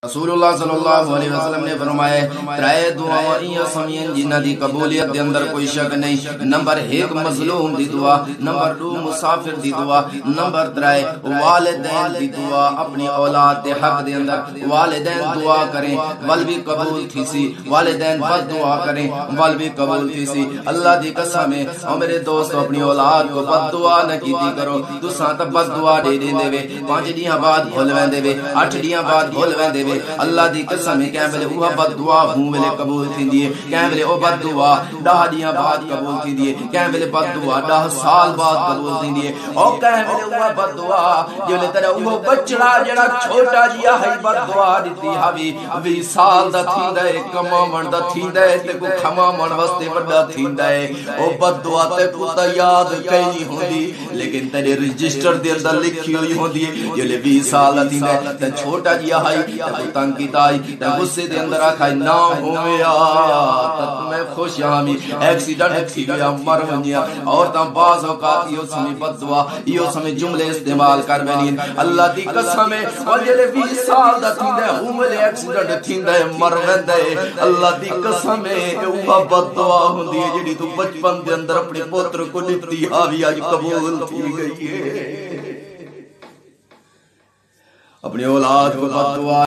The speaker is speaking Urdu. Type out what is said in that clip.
رسول اللہ صلی اللہ علیہ وسلم نے فرمایا ترائے دعائیں سمین جنہ دی قبولیت دے اندر کوئی شک نہیں۔ نمبر 1 مظلوم دی دعا، نمبر 2 مسافر دی دعا، نمبر 3 والدین دی دعا۔ اپنی اولاد دے حق دے اندر والدین دعا کریں ول بھی قبول تھی سی، والدین بد دعا کریں ول بھی قبول تھی سی۔ اللہ دی قسم ہے او میرے دوستو اپنی اولاد کو بد دعا نہ کیتی کرو۔ تساں تے بد دعا دے دے وے 5 دیاں بعد بھول ویندے وے 8 دیاں بعد بھول ویندے وے۔ اللہ دی قسم ہے کہ ویلے وہ بد دعا ہوں ویلے قبول تھیندی ہے، کہ ویلے او بد دعا 10 دیاں بعد قبول تھیندی ہے، کہ ویلے بد دعا 10 سال بعد قبول تھیندی ہے، او کہ ویلے وہ بد دعا جے تیرا وہ بچڑا جڑا چھوٹا جیا ہے بد دعا دتی ہاوی 20 سال دا تھیندا ہے، کماون دا تھیندا ہے تے کو کھماون واسطے بڑا تھیندا ہے۔ او بد دعا تے کو تا یاد کئی نہیں ہوندی لیکن تیرے رجسٹر دے اندر لکھی ہوئی ہوندی ہے۔ جے 20 سال دا تھیندا ہے تے چھوٹا جیا ہے تنگ کیتا تے غصے دے اندر آکھا نہ ہویا تک میں خوش ہامی ایکسیڈنٹ تھی گیا مر ونیا۔ اور تا بعض اوقات یہ سمیں بد دعا یہ سمیں جملے استعمال کر بنین اللہ دی قسم ہے او جے 20 سال دا تھیندا ہے عمر ایکسیڈنٹ تھیندا ہے مر ویندا ہے۔ اللہ دی قسم ہے او بد دعا ہوندی ہے جڑی تو بچپن دے اندر اپنے پوتر کو دتی ہاوی اج قبول تھی گئی ہے۔ اپنی اولاد کو بد دعا